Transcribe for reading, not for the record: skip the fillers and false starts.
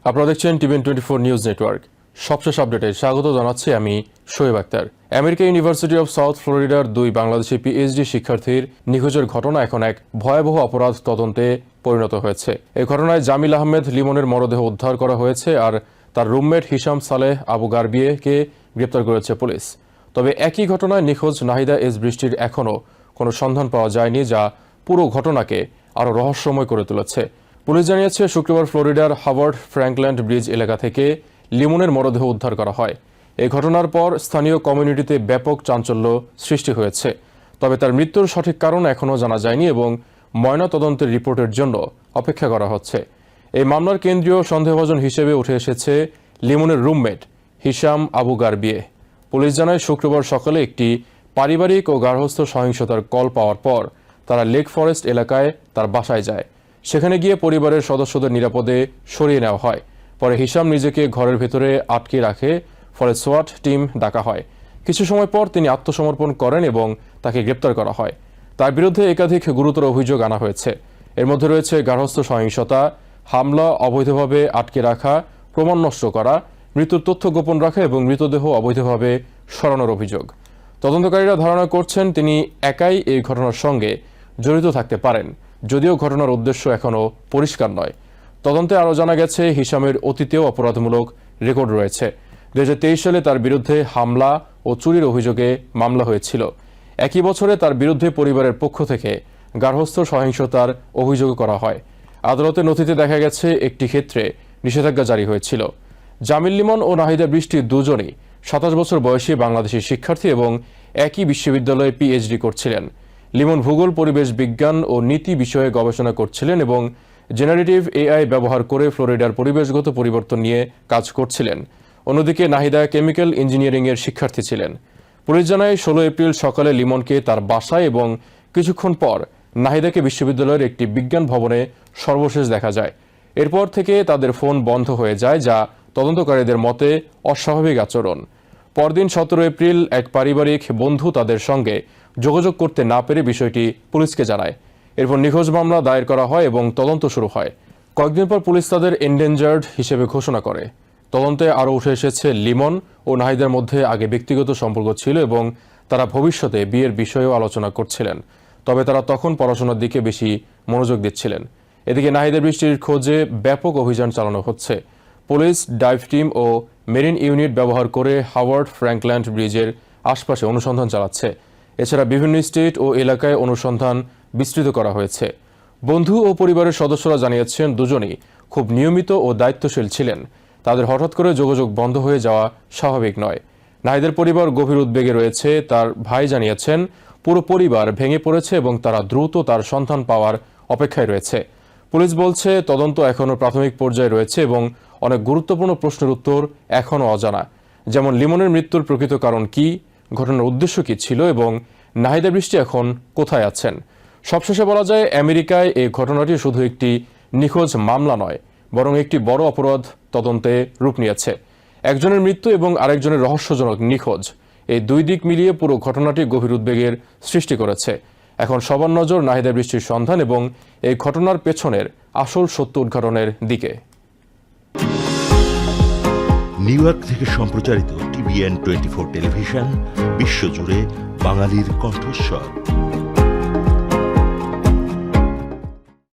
আপনারা দেখছেন TVN 24 news network. সবশেষ আপডেটে স্বাগত জানাচ্ছি আমি Shoaib Akhtar. America university of south ফ্লোরিডার 2 বাংলাদেশি পিএইচডি শিক্ষার্থীর নিখোঁজের ঘটনা এখন এক ভয়াবহ অপরাধ তদন্তে পরিণত হয়েছে। এই ঘটনায় জামিল আহমেদ লিমনের মরদেহ উদ্ধার করা হয়েছে আর তার রুমমেট হিশাম সালেহ আবু গারবিয়েকে গ্রেপ্তার করেছে পুলিশ। তবে একই ঘটনায় নিখোঁজ নাহিদা এস বৃষ্টির এখনও কোনো সন্ধান পাওয়া যায়নি, যা পুরো ঘটনাকে আরও রহস্যময় করে তুলেছে। পুলিশ জানিয়েছে শুক্রবার ফ্লোরিডার হাওয়ার্ড ফ্র্যাঙ্কল্যান্ড ব্রিজ এলাকা থেকে লিমনের মরদেহ উদ্ধার করা হয়। এই ঘটনার পর স্থানীয় কমিউনিটিতে ব্যাপক চাঞ্চল্য সৃষ্টি হয়েছে। তবে তার মৃত্যুর সঠিক কারণ এখনও জানা যায়নি এবং ময়নাতদন্তের রিপোর্টের জন্য অপেক্ষা করা হচ্ছে। এই মামলার কেন্দ্রীয় সন্দেহভাজন হিসেবে উঠে এসেছে লিমনের রুমমেট হিশাম আবু গারবিয়ে। পুলিশ জানায় শুক্রবার সকালে একটি পারিবারিক ও গার্হস্থ্য সহিংসতার কল পাওয়ার পর তারা লেক ফরেস্ট এলাকায় তার বাসায় যায়। সেখানে গিয়ে পরিবারের সদস্যদের নিরাপদে সরিয়ে নেওয়া হয়। পরে হিশাম নিজেকে ঘরের ভেতরে আটকে রাখে, ফলে সোয়াট টিম ডাকা হয়। কিছু সময় পর তিনি আত্মসমর্পণ করেন এবং তাকে গ্রেপ্তার করা হয়। তার বিরুদ্ধে একাধিক গুরুতর অভিযোগ আনা হয়েছে। এর মধ্যে রয়েছে গার্হস্থ্য সহিংসতা, হামলা, অবৈধভাবে আটকে রাখা, প্রমাণ নষ্ট করা, মৃত্যুর তথ্য গোপন রাখা এবং মৃতদেহ অবৈধভাবে সরানোর অভিযোগ। তদন্তকারীরা ধারণা করছেন তিনি একাই এই ঘটনার সঙ্গে জড়িত থাকতে পারেন, যদিও ঘটনার উদ্দেশ্য এখনও পরিষ্কার নয়। তদন্তে আরও জানা গেছে হিশামের অতীতেও অপরাধমূলক রেকর্ড রয়েছে। 2023 সালে তার বিরুদ্ধে হামলা ও চুরির অভিযোগে মামলা হয়েছিল। একই বছরে তার বিরুদ্ধে পরিবারের পক্ষ থেকে গার্হস্থ্য সহিংসতার অভিযোগ করা হয়। আদালতের নথিতে দেখা গেছে একটি ক্ষেত্রে নিষেধাজ্ঞা জারি হয়েছিল। জামিল লিমন ও নাহিদা বৃষ্টি দুজনই 27 বছর বয়সী বাংলাদেশি শিক্ষার্থী এবং একই বিশ্ববিদ্যালয়ে পিএইচডি করছিলেন। লিমন ভূগোল, পরিবেশ বিজ্ঞান ও নীতি বিষয়ে গবেষণা করছিলেন এবং জেনারেটিভ এআই ব্যবহার করে ফ্লোরিডার পরিবেশগত পরিবর্তন নিয়ে কাজ করছিলেন। অন্যদিকে নাহিদা কেমিক্যাল ইঞ্জিনিয়ারিংয়ের শিক্ষার্থী ছিলেন। পুলিশ জানায় 16 এপ্রিল সকালে লিমনকে তার বাসায় এবং কিছুক্ষণ পর নাহিদাকে বিশ্ববিদ্যালয়ের একটি বিজ্ঞান ভবনে সর্বশেষ দেখা যায়। এরপর থেকে তাদের ফোন বন্ধ হয়ে যায়, যা তদন্তকারীদের মতে অস্বাভাবিক আচরণ। পরদিন 17 এপ্রিল এক পারিবারিক বন্ধু তাদের সঙ্গে যোগাযোগ করতে না পেরে বিষয়টি পুলিশকে জানায়। এরপর নিখোঁজ মামলা দায়ের করা হয় এবং তদন্ত শুরু হয়। কয়েকদিন পর পুলিশ তাদের এন্ডেঞ্জার্ড হিসেবে ঘোষণা করে। তদন্তে আরও উঠে এসেছে লিমন ও নাহিদার মধ্যে আগে ব্যক্তিগত সম্পর্ক ছিল এবং তারা ভবিষ্যতে বিয়ের বিষয়েও আলোচনা করছিলেন। তবে তারা তখন পড়াশোনার দিকে বেশি মনোযোগ দিচ্ছিলেন। এদিকে নাহিদা বৃষ্টির খোঁজে ব্যাপক অভিযান চালানো হচ্ছে। পুলিশ ডাইভ টিম ও মেরিন ইউনিট ব্যবহার করে হাওয়ার্ড ফ্র্যাঙ্কল্যান্ড ব্রিজের আশপাশে অনুসন্ধান চালাচ্ছে। এছাড়া বিভিন্ন স্টেট ও এলাকায় অনুসন্ধান বিস্তৃত করা হয়েছে। বন্ধু ও পরিবারের সদস্যরা জানিয়েছেন দুজনই খুব নিয়মিত ও দায়িত্বশীল ছিলেন। তাদের হঠাৎ করে যোগাযোগ বন্ধ হয়ে যাওয়া স্বাভাবিক নয়। নাহিদের পরিবার গভীর উদ্বেগে রয়েছে। তার ভাই জানিয়েছেন পুরো পরিবার ভেঙে পড়েছে এবং তারা দ্রুত তার সন্ধান পাওয়ার অপেক্ষায় রয়েছে। পুলিশ বলছে তদন্ত এখনও প্রাথমিক পর্যায়ে রয়েছে এবং অনেক গুরুত্বপূর্ণ প্রশ্নের উত্তর এখনও অজানা, যেমন লিমনের মৃত্যুর প্রকৃত কারণ কি, ঘটনার উদ্দেশ্য কি ছিল এবং নাহিদা বৃষ্টি এখন কোথায় আছেন। সবশেষে বলা যায়, আমেরিকায় এই ঘটনাটি শুধু একটি নিখোঁজ মামলা নয়, বরং একটি বড় অপরাধ তদন্তে রূপ নিয়েছে। একজনের মৃত্যু এবং আরেকজনের রহস্যজনক নিখোঁজ, এই দুই দিক মিলিয়ে পুরো ঘটনাটি গভীর উদ্বেগের সৃষ্টি করেছে। এখন সবার নজর নাহিদা বৃষ্টির সন্ধান এবং এই ঘটনার পেছনের আসল সত্য উদ্ঘাটনের দিকে। নিউ ইয়র্ক থেকে সম্প্রচারিত টিভিএন 24 টেলিভিশন বিশ্বজুড়ে বাঙালির কণ্ঠস্বর।